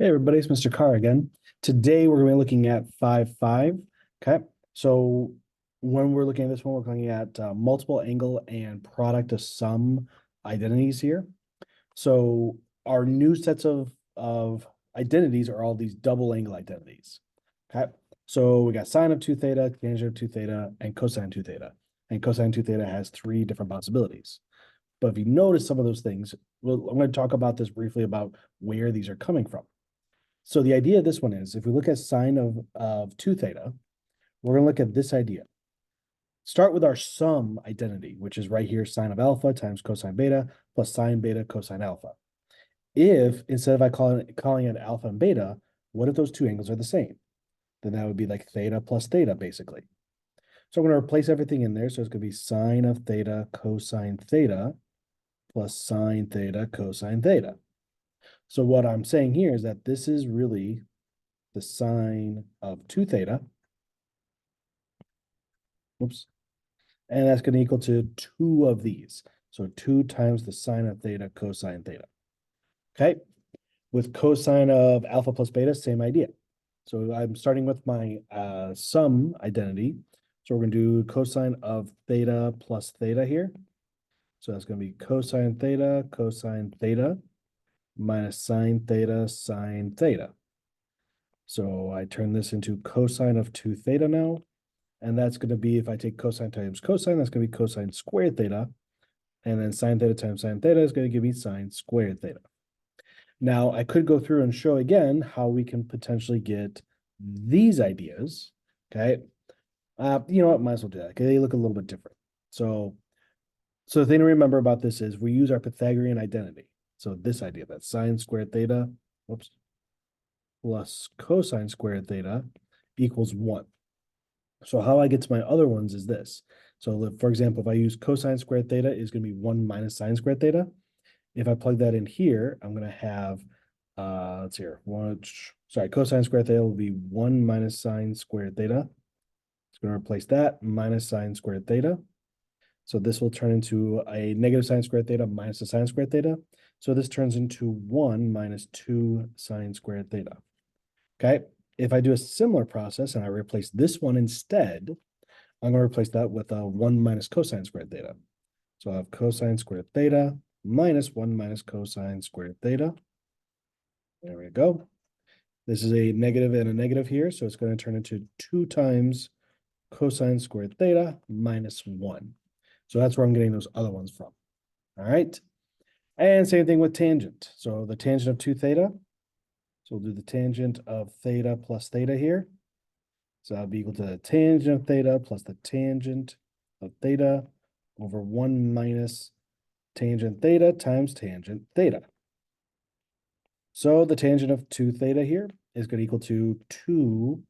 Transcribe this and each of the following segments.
Hey everybody, it's Mr. Carr again. Today we're going to be looking at 5.5. Okay, so when we're looking at this one, we're looking at multiple angle and product of sum identities here. So our new sets of identities are all these double angle identities. Okay, so we got sine of 2 theta, tangent of 2 theta, and cosine 2 theta. And cosine 2 theta has three different possibilities. But if you notice some of those things, I'm going to talk about this briefly about where these are coming from. So the idea of this one is, if we look at sine of 2 theta, we're going to look at this idea. Start with our sum identity, which is right here, sine of alpha times cosine beta plus sine beta cosine alpha. If, instead of calling it alpha and beta, what if those two angles are the same? Then that would be like theta plus theta, basically. So I'm going to replace everything in there. So it's going to be sine of theta cosine theta plus sine theta cosine theta. So what I'm saying here is that this is really the sine of 2 theta. Oops. And that's going to equal to two of these. So 2 times the sine of theta cosine theta. Okay. With cosine of alpha plus beta, same idea. So I'm starting with my sum identity. So we're going to do cosine of theta plus theta here. So that's going to be cosine theta minus sine theta sine theta. So I turn this into cosine of 2 theta now. And that's going to be, if I take cosine times cosine, that's going to be cosine squared theta. And then sine theta times sine theta is going to give me sine squared theta. Now, I could go through and show again how we can potentially get these ideas. Okay. You know what? Might as well do that. Okay. They look a little bit different. So the thing to remember about this is we use our Pythagorean identity. So this idea that sine squared theta, whoops, plus cosine squared theta equals 1. So how I get to my other ones is this. So for example, if I use cosine squared theta is going to be 1 minus sine squared theta. If I plug that in here, I'm going to have, let's see here, cosine squared theta will be 1 minus sine squared theta. It's going to replace that minus sine squared theta. So this will turn into a negative sine squared theta minus a sine squared theta. So this turns into 1 minus 2 sine squared theta. Okay. If I do a similar process and I replace this one instead, I'm going to replace that with a 1 minus cosine squared theta. So I have cosine squared theta minus 1 minus cosine squared theta. There we go. This is a negative and a negative here, so it's going to turn into 2 times cosine squared theta minus 1. So that's where I'm getting those other ones from. All right. And same thing with tangent. So the tangent of 2 theta. So we'll do the tangent of theta plus theta here. So that'll be equal to the tangent of theta plus the tangent of theta over 1 minus tangent theta times tangent theta. So the tangent of 2 theta here is going to equal to 2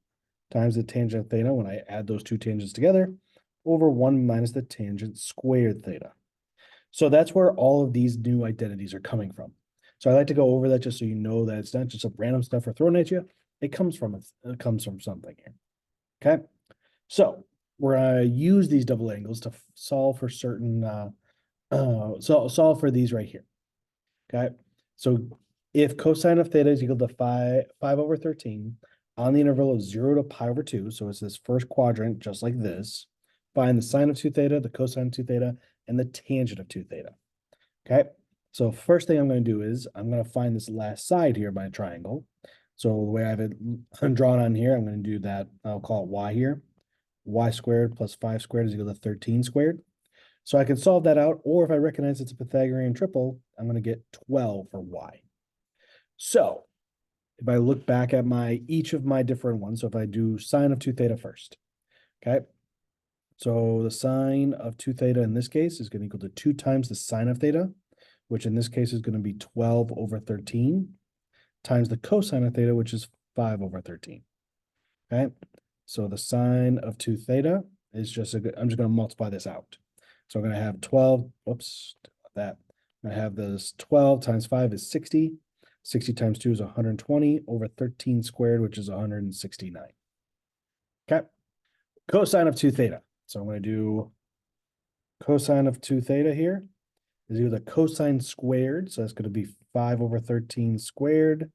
times the tangent of theta when I add those two tangents together over 1 minus the tangent squared theta. So that's where all of these new identities are coming from. So I like to go over that just so you know that it's not just some random stuff we're throwing at you. It comes from something here. Okay. So we're going to use these double angles to solve for certain, solve for these right here. Okay. So if cosine of theta is equal to 5 over 13 on the interval of 0 to pi over 2, so it's this first quadrant, just like this, find the sine of 2 theta, the cosine of 2 theta, and the tangent of 2 theta. Okay. So first thing I'm going to do is I'm going to find this last side here by a triangle. So the way I have it drawn on here, I'm going to do that. I'll call it y here. Y squared plus 5 squared is equal to 13 squared. So I can solve that out, or if I recognize it's a Pythagorean triple, I'm going to get 12 for y. So if I look back at each of my different ones, so if I do sine of 2 theta first, okay? So the sine of 2 theta in this case is going to equal to 2 times the sine of theta, which in this case is going to be 12 over 13, times the cosine of theta, which is 5 over 13. Okay, so the sine of 2 theta is I'm just going to multiply this out. So I'm going to have 12, oops, that. I'm going to have this 12 times 5 is 60. 60 times 2 is 120 over 13 squared, which is 169. Okay, cosine of 2 theta. So I'm going to do cosine of 2 theta here is equal to cosine squared. So that's going to be 5 over 13 squared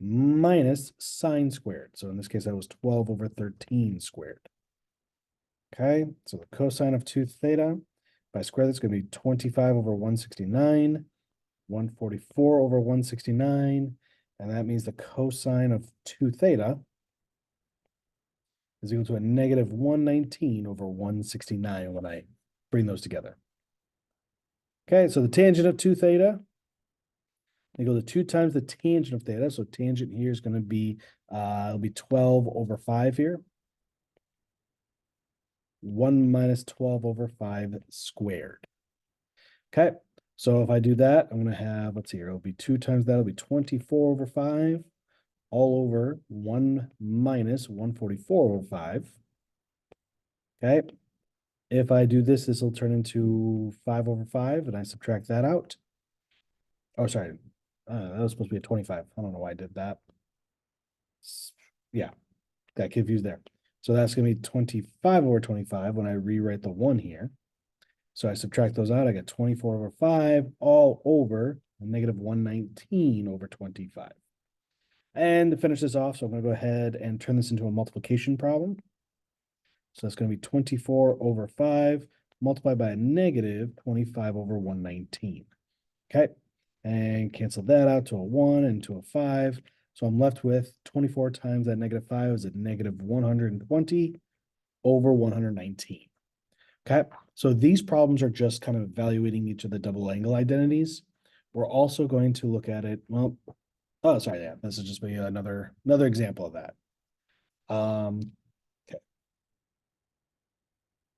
minus sine squared. So in this case, that was 12 over 13 squared. Okay, so the cosine of 2 theta, if I square this, it's going to be 25 over 169, 144 over 169, and that means the cosine of 2 theta is equal to a negative 119 over 169 when I bring those together. Okay, so the tangent of 2 theta equal to 2 times the tangent of theta. So tangent here is going to be, it'll be 12 over 5 here. 1 minus 12 over 5 squared. Okay, so if I do that, I'm going to have, let's see here, it'll be 2 times that, it'll be 24 over 5, all over 1 minus 144 over 5. Okay, if I do this, this will turn into 5 over 5, and I subtract that out. Oh, sorry, that was supposed to be a 25. I don't know why I did that. Yeah, got confused there. So that's going to be 25 over 25 when I rewrite the 1 here. So I subtract those out, I get 24 over 5 all over a negative 119 over 25. And to finish this off, so I'm going to go ahead and turn this into a multiplication problem. So that's going to be 24 over 5 multiplied by a negative 25 over 119. Okay, and cancel that out to a 1 and to a 5. So I'm left with 24 times that negative 5 is a negative 120 over 119. Okay, so these problems are just kind of evaluating each of the double angle identities. We're also going to look at it, well, oh, sorry, yeah, this is just be another example of that. Okay.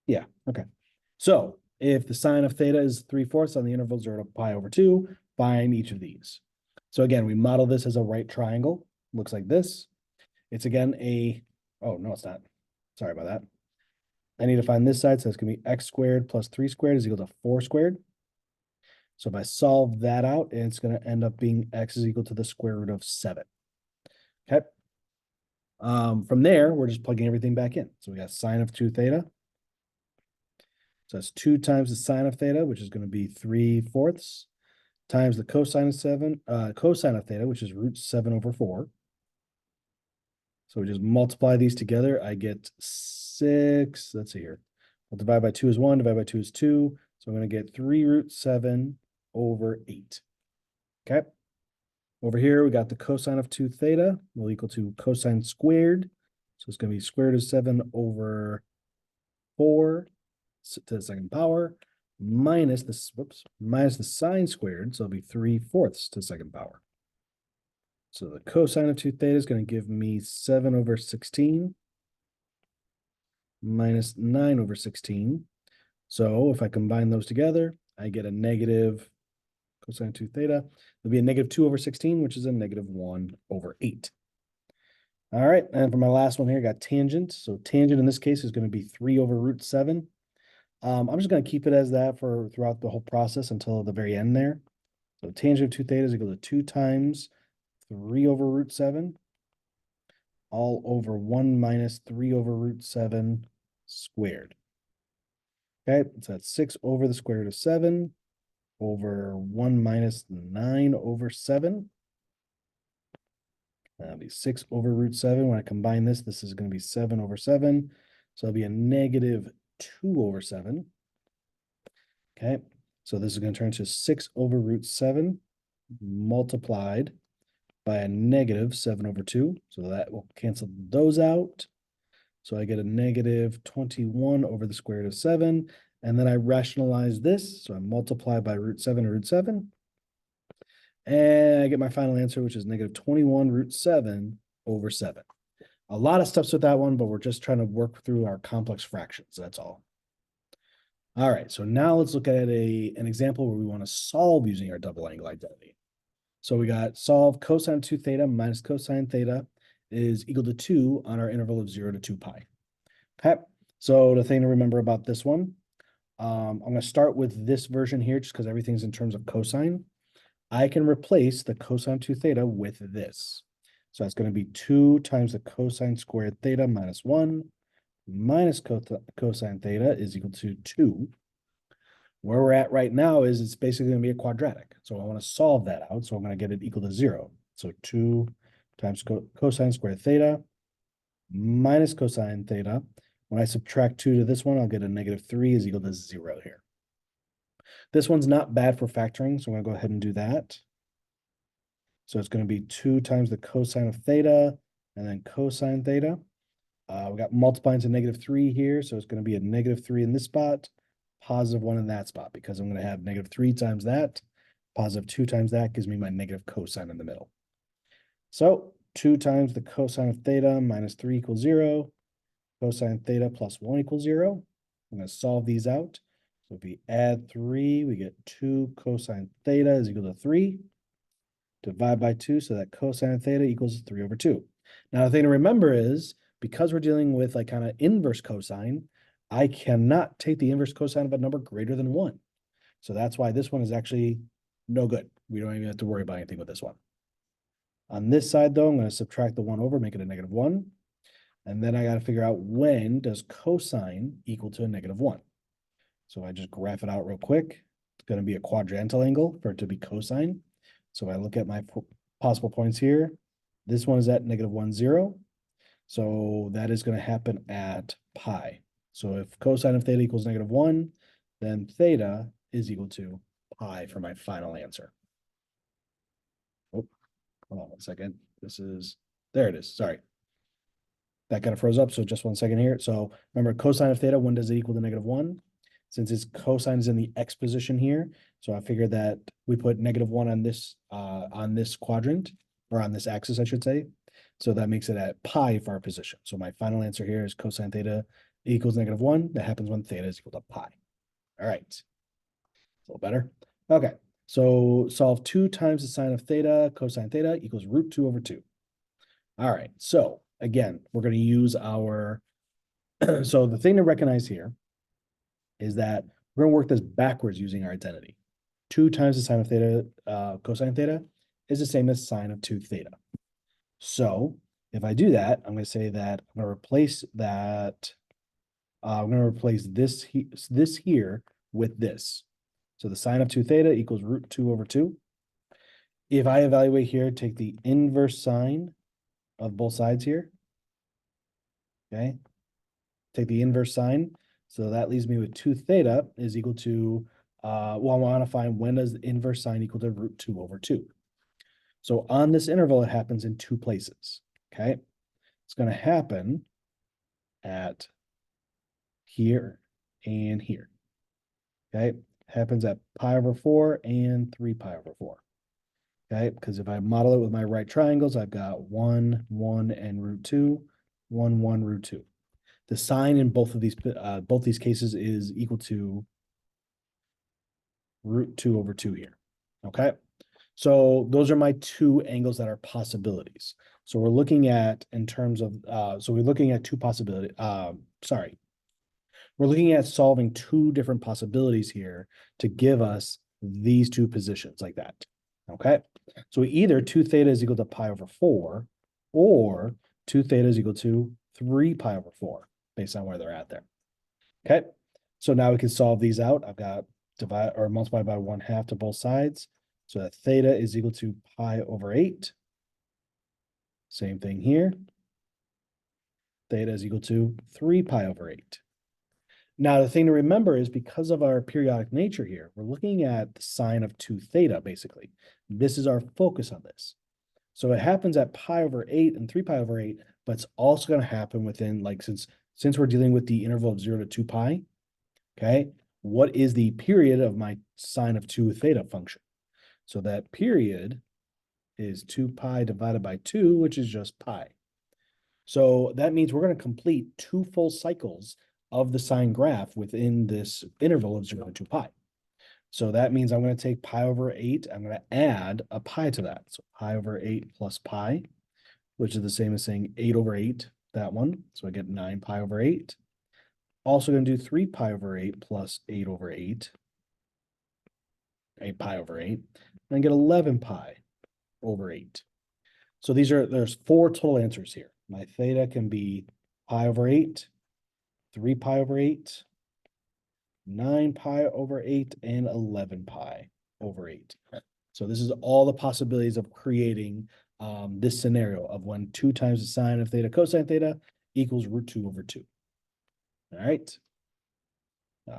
Yeah, okay. So if the sine of theta is 3/4 on the interval 0 to pi over 2, find each of these. So again, we model this as a right triangle. Looks like this. It's again a, oh, no, it's not. Sorry about that. I need to find this side, so it's going to be x squared plus 3 squared is equal to 4 squared. So if I solve that out, it's going to end up being x is equal to the square root of 7. Okay. From there, we're just plugging everything back in. So we got sine of 2 theta. So that's 2 times the sine of theta, which is going to be 3/4, times the cosine of theta, which is root 7 over 4. So we just multiply these together. I get 6. Let's see here. I'll divide by 2 is 1, divide by 2 is 2. So I'm going to get 3 root 7 over 8. Okay. Over here, we got the cosine of 2 theta will equal to cosine squared. So it's going to be square root of 7 over 4 to the second power minus this, minus the sine squared. So it'll be 3/4 to the second power. So the cosine of 2 theta is going to give me 7 over 16 minus 9 over 16. So if I combine those together, I get a negative cosine 2 theta. It'll be a negative 2 over 16, which is a negative 1 over 8. All right, and for my last one here, I got tangent. So tangent in this case is going to be 3 over root 7. I'm just going to keep it as that for throughout the whole process until the very end there. So tangent of 2 theta is equal to 2 times 3 over root 7 all over 1 minus 3 over root 7 squared. Okay, so that's 6 over the square root of 7 over 1 minus 9 over 7. That'll be 6 over root 7. When I combine this, this is going to be 7 over 7. So it'll be a negative 2 over 7. Okay, so this is going to turn to 6 over root 7 multiplied by a negative 7 over 2. So that will cancel those out. So I get a negative 21 over the square root of 7. And then I rationalize this. So I multiply by root 7 to root 7. And I get my final answer, which is negative 21 root 7 over 7. A lot of steps with that one, but we're just trying to work through our complex fractions. That's all. All right, so now let's look at an example where we want to solve using our double angle identity. So we got solve cosine 2 theta minus cosine theta is equal to 2 on our interval of 0 to 2 pi. Okay, so the thing to remember about this one, I'm going to start with this version here just because everything's in terms of cosine. I can replace the cosine 2 theta with this. So that's going to be 2 times the cosine squared theta minus 1 minus cosine theta is equal to 2. Where we're at right now is it's basically going to be a quadratic. So I want to solve that out. So I'm going to get it equal to 0. So 2 times cosine squared theta minus cosine theta. When I subtract 2 to this one, I'll get a -3 is equal to 0 here. This one's not bad for factoring, so I'm going to go ahead and do that. So it's going to be 2 times the cosine of theta and then cosine theta. We got multiplying to -3 here, so it's going to be a -3 in this spot, +1 in that spot, because I'm going to have -3 times that, +2 times that gives me my negative cosine in the middle. So 2 times the cosine of theta minus 3 equals 0, cosine theta plus 1 equals 0. I'm going to solve these out. So if we add 3, we get 2 cosine theta is equal to 3. Divide by 2, so that cosine theta equals 3 over 2. Now, the thing to remember is, because we're dealing with like kind of inverse cosine, I cannot take the inverse cosine of a number greater than 1. So that's why this one is actually no good. We don't even have to worry about anything with this one. On this side, though, I'm going to subtract the 1 over, make it a -1. And then I got to figure out when does cosine equal to a -1. So I just graph it out real quick. It's going to be a quadrantal angle for it to be cosine. So I look at my possible points here. This one is at -1, 0. So that is going to happen at pi. So if cosine of theta equals -1, then theta is equal to pi for my final answer. Oh, hold on one second. There it is. Sorry. That kind of froze up. So just 1 second here. So remember, cosine of theta, when does it equal to -1? Since its cosine is in the x position here, so I figured that we put -1 on this quadrant, or on this axis, I should say. So that makes it at pi for our position. So my final answer here is cosine theta equals -1. That happens when theta is equal to pi. All right. A little better. Okay. So solve 2 times the sine of theta, cosine theta equals √2 over 2. All right. So again, we're going to use our, so the thing to recognize here is that we're going to work this backwards using our identity. 2 times the sine of theta, cosine theta is the same as sine of 2 theta. So if I do that, I'm going to say that I'm going to replace that. I'm going to replace this here with this. So the sine of 2 theta equals √2 over 2. If I evaluate here, take the inverse sine of both sides here. Okay. Take the inverse sine. So that leaves me with 2 theta is equal to, well, I want to find when does the inverse sine equal to √2 over 2. So on this interval, it happens in 2 places. Okay. It's going to happen at here and here. Okay. Happens at pi over 4 and 3 pi over 4. Okay. Because if I model it with my right triangles, I've got 1, 1, and √2, 1, 1, √2. The sine in both these cases is equal to √2 over 2 here. Okay. So those are my 2 angles that are possibilities. So we're looking at in terms of, so we're looking at 2 possibilities. We're looking at solving 2 different possibilities here to give us these 2 positions like that. Okay. So either 2 theta is equal to pi over 4, or 2 theta is equal to 3 pi over 4, based on where they're at there. Okay. So now we can solve these out. I've got divide or multiply by 1/2 to both sides. So that theta is equal to pi over 8. Same thing here. Theta is equal to 3 pi over 8. Now, the thing to remember is because of our periodic nature here, we're looking at the sine of 2 theta, basically. This is our focus on this. So it happens at pi over 8 and 3 pi over 8, but it's also going to happen within, like, since we're dealing with the interval of 0 to 2 pi, okay, what is the period of my sine of 2 theta function? So that period is 2 pi divided by 2, which is just pi. So that means we're going to complete 2 full cycles of the sine graph within this interval of 0 to 2 pi. So that means I'm going to take pi over 8. I'm going to add a pi to that. So pi over 8 plus pi, which is the same as saying 8 over 8, that one. So I get 9 pi over 8. Also going to do 3 pi over 8 plus 8 over 8. 8 pi over 8. And I get 11 pi over 8. So there's 4 total answers here. My theta can be pi over 8, 3 pi over 8, 9 pi over 8, and 11 pi over 8. So this is all the possibilities of creating this scenario of when 2 times the sine of theta cosine theta equals √2/2. All right.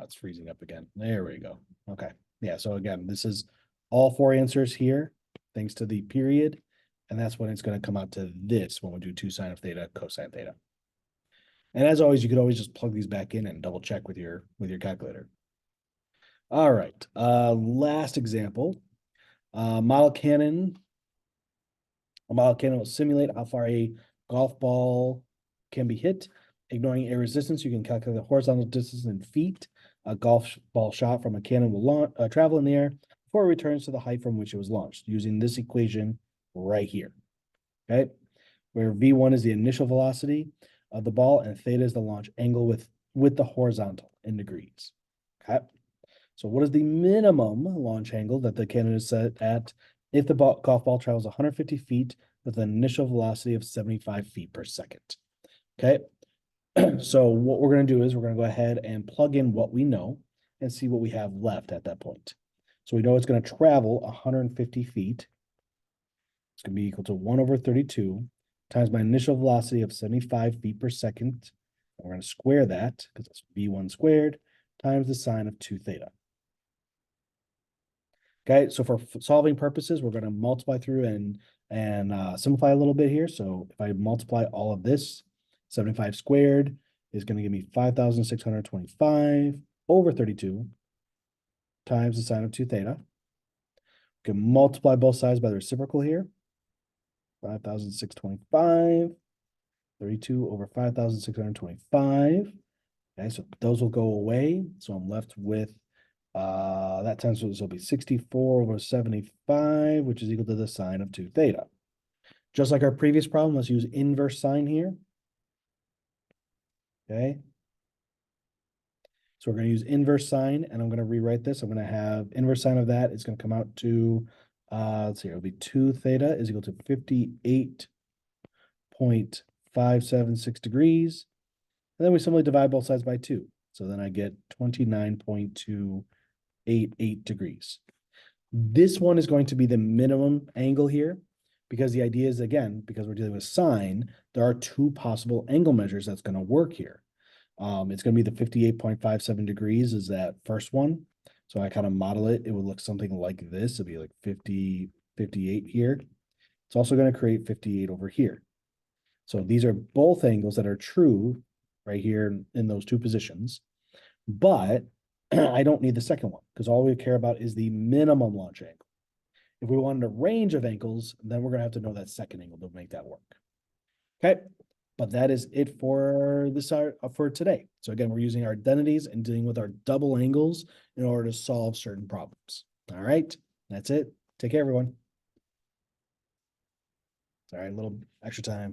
It's freezing up again. There we go. Okay. Yeah. So again, this is all 4 answers here, thanks to the period. And that's when it's going to come out to this when we do 2 sine of theta cosine theta. And as always, you could always just plug these back in and double check with your calculator. All right. Last example. Model cannon. A model cannon will simulate how far a golf ball can be hit. Ignoring air resistance, you can calculate the horizontal distance in feet. A golf ball shot from a cannon will travel in the air before it returns to the height from which it was launched, using this equation right here. Okay, where v1 is the initial velocity of the ball and theta is the launch angle with the horizontal in degrees. Okay, so what is the minimum launch angle that the cannon is set at if the golf ball travels 150 feet with an initial velocity of 75 feet per second? Okay, so what we're going to do is we're going to go ahead and plug in what we know and see what we have left at that point. So we know it's going to travel 150 feet. It's going to be equal to 1/32 times my initial velocity of 75 feet per second. We're going to square that because it's v1 squared times the sine of 2 theta. Okay, so for solving purposes, we're going to multiply through and simplify a little bit here. So if I multiply all of this, 75 squared is going to give me 5,625 over 32 times the sine of 2 theta. We can multiply both sides by the reciprocal here. 5,625, 32 over 5,625. Okay, so those will go away. So I'm left with that times this will be 64 over 75, which is equal to the sine of 2 theta. Just like our previous problem, let's use inverse sine here. Okay. So we're going to use inverse sine, and I'm going to rewrite this. I'm going to have inverse sine of that. It's going to come out to, let's see, it'll be 2 theta is equal to 58.576 degrees. And then we simply divide both sides by 2. So then I get 29.288 degrees. This one is going to be the minimum angle here because the idea is, again, because we're dealing with sine, there are 2 possible angle measures that's going to work here. It's going to be the 58.57 degrees is that first one. So I kind of model it. It would look something like this. It'd be like 50, 58 here. It's also going to create 58 over here. So these are both angles that are true right here in those 2 positions. But I don't need the second one because all we care about is the minimum launch angle. If we wanted a range of angles, then we're going to have to know that second angle to make that work. Okay, but that is it for this for today. So again, we're using our identities and dealing with our double angles in order to solve certain problems. All right, that's it. Take care, everyone. All right, a little extra time.